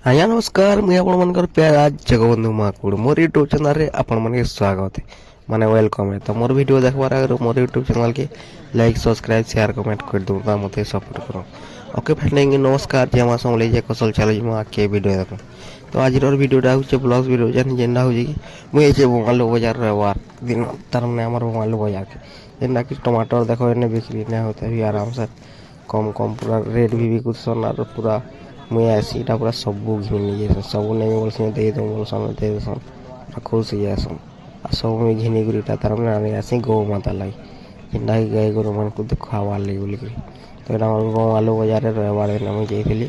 ଆଜ୍ଞା ନମସ୍କାର। ମୁଇଁ ଆପଣମାନଙ୍କର ପ୍ୟାର ଜଗବନ୍ଧୁ ମହାକୁଡ଼ ମୋର ୟୁଟ୍ୟୁବ୍ ଚ୍ୟାନେଲ୍ରେ ଆପଣମାନଙ୍କୁ ସ୍ୱାଗତ ମାନେ ୱେଲକମ୍। ତ ମୋର ଭିଡ଼ିଓ ଦେଖିବାର ଆଗରୁ ମୋର ୟୁଟ୍ୟୁବ୍ ଚ୍ୟାନେଲ୍କେ ଲାଇକ୍ ସବସ୍କ୍ରାଇବ୍ ସେୟାର କମେଣ୍ଟ କରିଦେବୁ ବା ମୋତେ ସପୋର୍ଟ କର। ଓକେ ଫ୍ରେଣ୍ଡ ନମସ୍କାର। ଯେ ମାସ ମଲେଇ କସଲ ଚାଲୁଛି ମୁଁ ଆଗକେ ଭିଡ଼ିଓ ଦେଖ। ତ ଆଜିର ଭିଡ଼ିଓଟା ହେଉଛି ବ୍ଲଗ୍ ଭିଡ଼ିଓ ଯେନ୍ଟା ହେଉଛି କି ମୁଇଁ ଏଇଛେ ବଙ୍ଗାଲୁ ବଜାର ରବିବାର ଦିନ ତାର୍ମାନେ ଆମର ବଙ୍ଗାଲୁ ବଜାରକେ ଯେନ୍ଟାକି ଟମାଟର ଦେଖ ଏନେ ବିକ୍ରି ନାଇଁ ହେଉଥାଏ ବି ଆରାମସେ କମ୍ ପୁରା ରେଟ୍ ବି ବିକୁସନ୍ ଆର୍ ପୁରା ମୁଇଁ ଆସି ଇଟା ପୁରା ସବୁ ଘିନି ନେଇଯାଇସନ୍ ସବୁ ନେଇ ବୋଲସନ୍ ଦେଇଦଉଁ ବୋଲସନ୍ ଦେଇଦେସନ୍ ପୁରା ଖୁସ୍ ହେଇଯାଏସନ୍ ଆଉ ସବୁ ମୁଇଁ ଘିନିକରି ଇଟା ତାର୍ମାନେ ଆଣି ଆସି ଗଉ ମାତା ଲାଗି ଯେନ୍ଟାକି ଗାଈ ଗୋରୁମାନଙ୍କୁ ଖୁଆବାର୍ ଲାଗି ବୋଲିକରି। ତ ଇଟା ଆମର ବଙ୍ଗାଲୁ ବଜାରରେ ରବିବାର ଦିନ ମୁଇଁ ଯାଇଥିଲି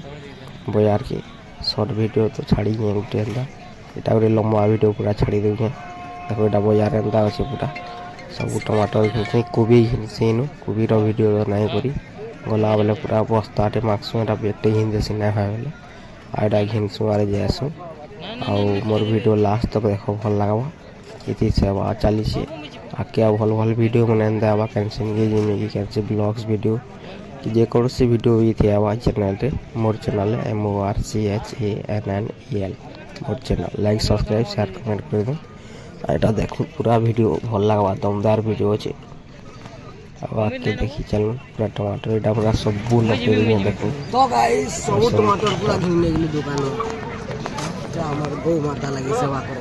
ବଜାରକେ। ସର୍ଟ ଭିଡ଼ିଓ ତ ଛାଡ଼ିଛେଁ ଗୁଟେ ଏନ୍ତା ଇଟା ଗୋଟେ ଲମ୍ବା ଭିଡ଼ିଓ ପୁରା ଛାଡ଼ି ଦେଉଛେଁ। ଦେଖ ଇଟା ବଜାର ଏନ୍ତା ଅଛେ ପୁରା ସବୁ ଟମାଟର ଘିନିଛି କୋବି ଘିନିଛି ଇନୁ କୋବିର ଭିଡ଼ିଓ ନାଇଁ କରି ଗଲାବେଲେ ପୁରା ବସ୍ତାଟେ ମାଗସୁଁ ଏଟା ବେଗଟେ ଘିନିଦେସି ନାଇଁ ହୁଏ ବେଲେ ଆଉ ଏଟା ଘିନସୁଁ ଆରେ ଯାଏସୁଁ। ଆଉ ମୋର ଭିଡ଼ିଓ ଲାଷ୍ଟ ତକ ଦେଖ ଭଲ୍ ଲାଗ୍ବା। ଇତି ସେବା ଚାଲିଛେ ଆଗ୍କେ ଆଉ ଭଲ୍ ଭଲ୍ ଭିଡ଼ିଓ ମାନେ ଏନ୍ତା ହେବା କେନ୍ସିନ୍କେ ଯିମି କେନ୍ସି ବ୍ଲଗ୍ସ ଭିଡ଼ିଓ କି ଯେକୌଣସି ଭିଡ଼ିଓ ବି ହେବା ଚ୍ୟାନେଲ୍ରେ ମୋର୍ ଚ୍ୟାନେଲ୍ MORCHANNEL ମୋର୍ channel like subscribe share comment କରିଦେଉଁ। ଆଉ ଏଟା ଦେଖୁଁ ପୁରା ଭିଡ଼ିଓ ଭଲ୍ ଲାଗ୍ବା ଦମଦାର ଭିଡ଼ିଓ ଅଛେ। ଆଉ ଆଗ୍କେ ଦେଖି ଚାଲୁନ୍ ପୁରା ଟମାଟର ଇଟା ପୁରା ସବୁ ଲପେଇ ଦେଇଛେଁ ଦେଖୁନ୍। तो गाइस सब टमाटर पूरा घिन नेगली दुकान में हमर गौ माता लगी सेवा कर।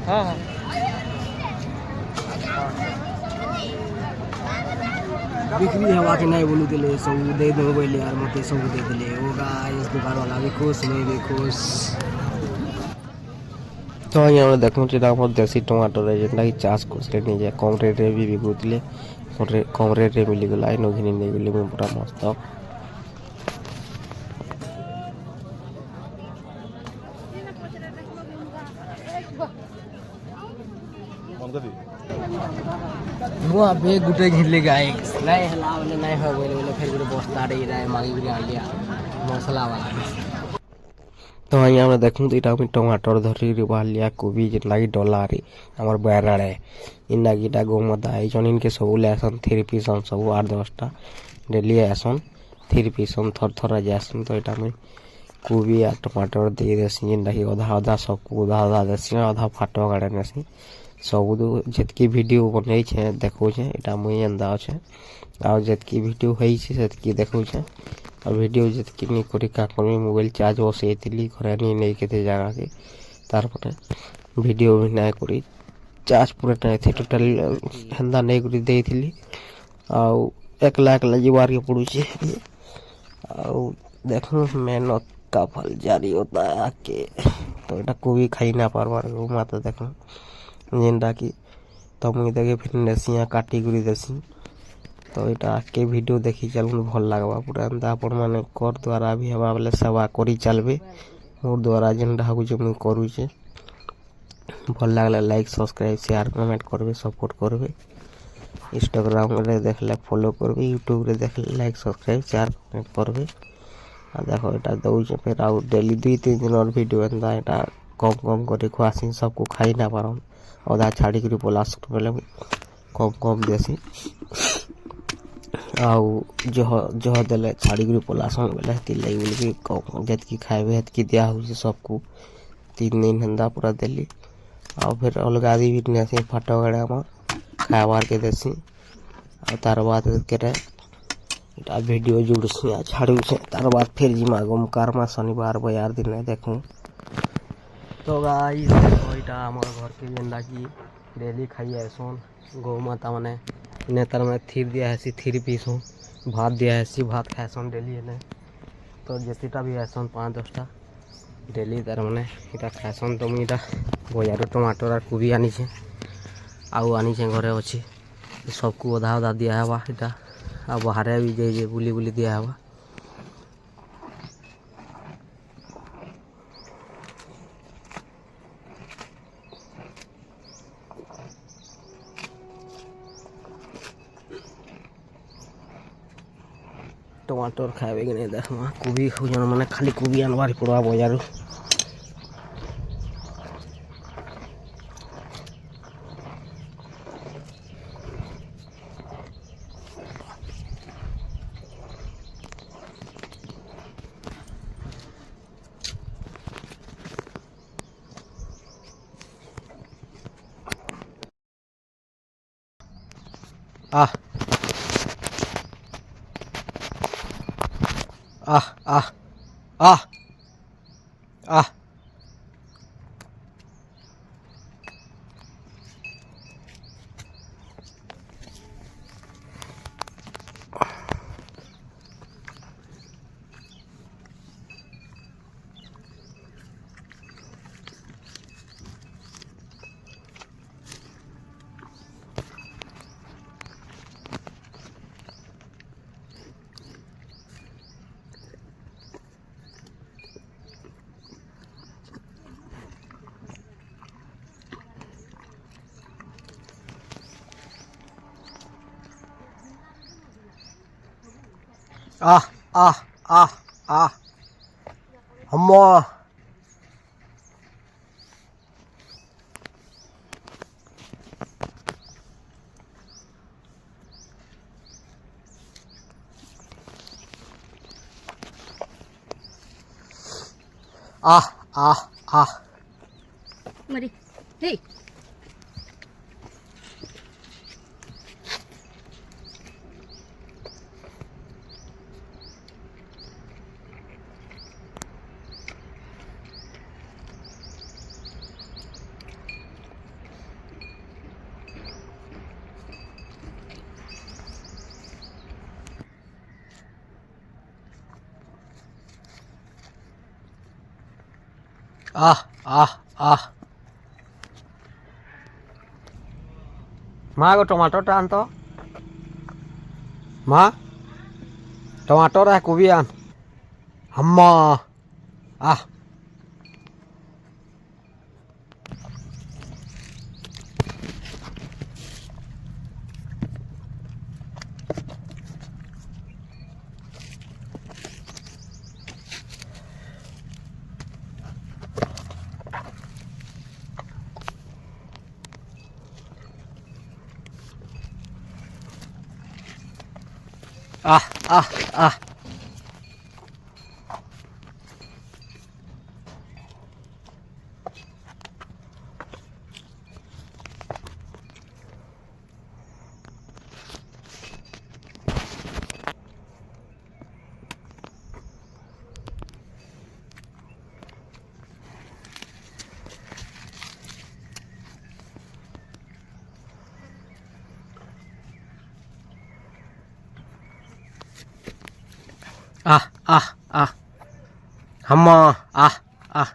हाँ हाँ बिक्री हवा के नहीं बोलू दिले सब दे दो बोले यार मते सब दे दिले वो गाइस दुकान वाला भी खुश मैं भी खुश। ତ ଆଜ୍ଞା ଆମେ ଦେଖୁଁ ଏଇଟା ଆମର ଦେଶୀ ଟମାଟର ଯେନ୍ଟାକି ଚାଷ କରୁଥିଲେ ନିଜେ କମ୍ ରେଟ୍ରେ ବି ବିକୁଥିଲେ କମ୍ ରେଟ୍ରେ ମିଲିଗଲା ଇନୁ ଘିନି ନେଇଗଲି ମୁଁ ପୁରା ମସ୍ତ। ମୁଁ ଆବେ ଗୁଟେ ଘିनले गाइस नहीं हला बोले नहीं हो बोले बोले फिर गुटे बस्ता रे इरा मागी बिरी आलिया मसला वाला। ତ ଆଜ୍ଞା ଆମେ ଦେଖୁଁ ଇଟା ମୁଇଁ ଟମାଟର ଧରିକିରି ବାହାରିଲିଆ କୋବି ଯେନ୍ଟାକି ଡଲାରେ ଆମର୍ ବୟାର୍ ଆଡ଼େ ଇନ୍ଟାକି ଇଟା ଗଉମାତା ଆଇଛନ୍ ଇନ୍କେ ସବୁ ଲେସନ୍ ଥିରି ପିସନ୍ ସବୁ 8-10ଟା ଡେଲି ଆଏସନ୍ ଥିରି ପିସନ୍ ଥରେ ଯାଏସନ୍। ତ ଇଟା ମୁଇଁ କୋବି ଆର୍ ଟମାଟର ଦେଇଦେସି ଯେନ୍ଟାକି ଅଧା ସବ୍କୁ ଅଧା ଦେସି ଅଧା ଫାଟକ୍ ଆଡ଼େ ନେସି ସବୁ ଯେତ୍କି ଭିଡ଼ିଓ ବନେଇଛେଁ ଦେଖଉଛେଁ ଇଟା ମୁଇଁ ଏନ୍ତା ଅଛେଁ ଆଉ ଯେତ୍କି ଭିଡ଼ିଓ ହେଇଛେ ସେତ୍କି ଦେଖଉଛେଁ। ଆଉ ଭିଡ଼ିଓ ଯେତ୍କି ନି କରି କାଁ କର୍ମି ମୋବାଇଲ୍ ଚାର୍ଜ ବସେଇଥିଲି ଘରେ ନେଇ କେତେ ଜାଗାକେ ତାର୍ପରେ ଭିଡ଼ିଓ ବି ନାଇଁ କରି ଚାର୍ଜ ପୁରା ନାଇଁ ଥି ଟୋଟାଲି ହେନ୍ତା ନେଇକରି ଦେଇଥିଲି ଆଉ ଏକ୍ଲା ଯିବାର୍କେ ପଡ଼ୁଛେ। ଆଉ ଦେଖୁଁ ମେହନତ का फल जारी होता है आके। तो इटा कोभी खाई ना पारबार गौ माता देखूँ जेनटाकि तो मुई देखे फिर नेसी काटी गुड़ी देसी। तो इटा आके वीडियो देखी चलूँ भल लगवा पूरा एंता आपण मैंने कर द्वारा भी हवा बेले सेवा करी चलबे मोर द्वारा जेनटा हो मुई करूचे भल लगले लाइक सब्सक्राइब शेयर कमेंट करबे सपोर्ट करबे। इंस्टाग्राम रे देखले फॉलो करबे यूट्यूब रे देखले लाइक सब्सक्राइब शेयर कमेंट करबे। आ देखो इटा दौचे फिर आउ डेली 2-3 दिन और वीडियो एंता इटा कम कर खुआसी सबको खाई ना पारन अधा छाड़ी कर पलास बेले कम देसी आउ जह देले छाड़ी कर पलासन बेले हेती लगी बोली जितकी खाइबे हेतकी दिया होउछे सबको 3 दिन हेंदा पूरा देली। आउ फिर अलगा दी भी नेसी फाटक आड़े हमर खाइबार के देसी और तार बाद केरे इटा वीडियो जुड़सी आ छाड़ूछे तार बाद फिर जिमा गोमकारमा शनिवार बजार दिन देखूँ। तो गाइस देखो इटा हमर घर के जेनटा कि डेली खाई आसन गौ माता माने नेतर में थीर दिया है थीर पीसुँ भात दिया है भात खाएसन डेली एने। तो जितटा भी आसन 5-10टा डेली तार माने इटा खाएसन। तो मुई इटा बजार टमाटर और कोबी आनीछे आउ आनीछे घरे अच्छे सबको अधा दिया हवा इटा आ बाहर भी जाइए बुली दिया हवा। टमाटर खाए कि नहीं देखमा कोबी खोजन मैंने खाली कोबी आनबार पड़वा बजारू। আহ আহ আহ আহ আহ আহ আহ আহ আহ আম্মা আহ আহ আহ Mari. Hey. আহ আহ আহ মা গো টমাটোটা আন তো মা টমাটোর আর কবি আন আম্মা আহ আহ আহ আহ আহ আহ আহ আম্মা আহ আহ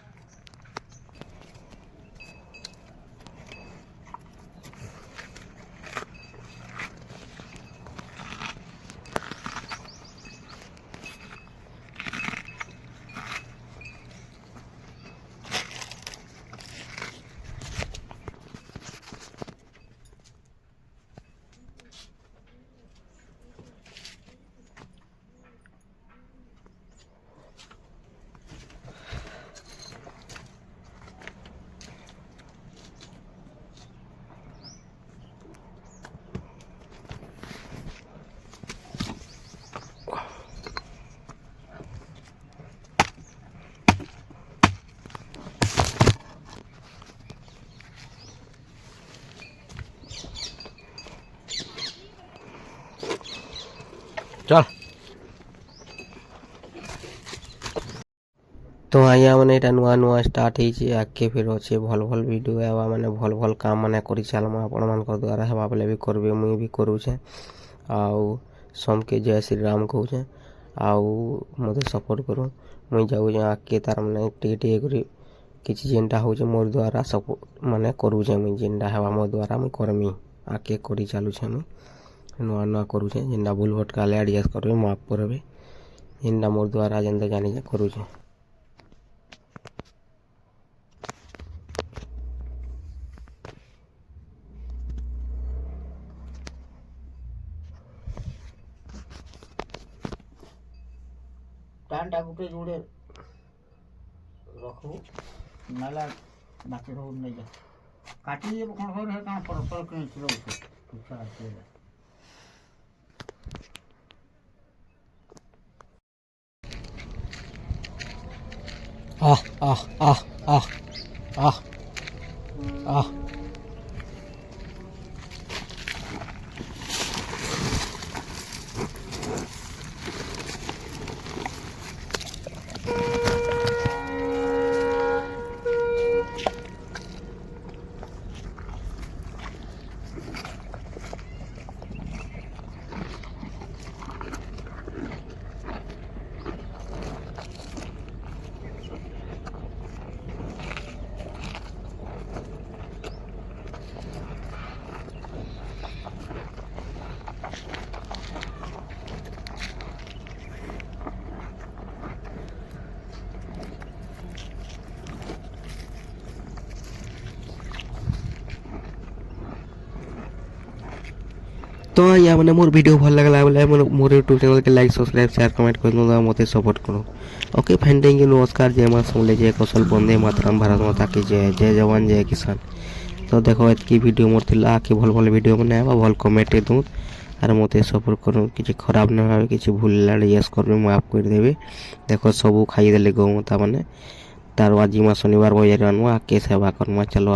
চল তো ଆଜ୍ଞା ମାନେ ଏଇଟା ନୂଆ ନୂଆ ଷ୍ଟାର୍ଟ ହେଇଛି ଆଗ୍କେ ଫେର୍ ଅଛେ ଭଲ୍ ଭଲ୍ ଭିଡ଼ିଓ ହେବା ମାନେ ଭଲ୍ ଭଲ୍ କାମ୍ ମାନେ କରି ଚାଲ୍ମା ଆପଣମାନଙ୍କ ଦ୍ୱାରା ହେବା ବେଲେ ବି କରିବେ ମୁଇଁ ବି କରୁଛେଁ ଆଉ ସମ୍କେ ଜୟ ଶ୍ରୀରାମ କହୁଛେଁ ଆଉ ମୋତେ ସପୋର୍ଟ କରୁନ୍ ମୁଇଁ ଯାଉଛେଁ ଆଗ୍କେ ତାର୍ ମାନେ ଟିକେ ଟିକେ କରି କିଛି ଯେନ୍ଟା ହଉଛେ ମୋର୍ ଦ୍ୱାରା ସପୋର୍ଟ ମାନେ କରୁଛେଁ ମୁଇଁ ଯେନ୍ଟା ହେବା ମୋ ଦ୍ୱାରା ମୁଇଁ କର୍ମି ଆଗ୍କେ କରି ଚାଲୁଛେଁ ମୁଇଁ ନୂଆ ନୂଆ କରୁଛେଁ ଯେନ୍ଟା ଭୁଲ୍ ଭଟ୍କା ହେଲେ ଆଡ଼ଜଷ୍ଟ କରିବେ ମାଫ୍ କରିବେ ଯେନ୍ଟା ମୋର୍ ଦ୍ୱାରା ଯେନ୍ତା ଜାନିଛେଁ କରୁଛେଁ टाइम टा गुटे जोड़े रखू नाला बाकी रोड नहीं जा काटी ये कौन हो रहा कहां पर कहीं चलो पूछा आते আহ আহ আহ আহ আহ আহ তো ଆଜ୍ଞା ମାନେ ମୋର ଭିଡ଼ିଓ ଭଲ ଲାଗିଲା ବୋଲେ ମୋର ୟୁଟ୍ୟୁବ୍ ଚ୍ୟାନେଲ୍କେ ଲାଇକ୍ ସବସ୍କ୍ରାଇବ୍ ସେୟାର କମେଣ୍ଟ କରିଦିଅନ୍ତୁ ଆଉ ମୋତେ ସପୋର୍ଟ କରୁ ଓକେ ଫାଇନ୍ ଥ୍ୟାଙ୍କ ୟୁ ନମସ୍କାର ଜୟ ମା ସମଲେଇ ଜୟ କୌଶଲ ବନ୍ଦେ ମାତରମ୍ ଭାରତ ମାତା କି ଜୟ ଯବାନ ଜୟ କିଷାନ ତ ଦେଖ ଏତିକି ଭିଡ଼ିଓ ମୋର ଥିଲା କି ଭଲ ଭଲ ଭିଡ଼ିଓ ମାନେ ଆଇବା ଭଲ କମେଣ୍ଟ ଦିଅନ୍ତୁ ଆର୍ ମୋତେ ସପୋର୍ଟ କରୁ କିଛି ଖରାପ ନ ଭାବେ କିଛି ଭୁଲ ଲାଗେ ୟେସ୍ କରିବେ ମାଫ କରିଦେବେ ଦେଖ ସବୁ ଖାଇଦେଲେ ଗୋମାତା ମାନେ ତାର ଆଜି ମା ଶନିବାର ବଜାରରେ ଆନବା ଆଗକେ ସେବା କର୍ମା ଚାଲ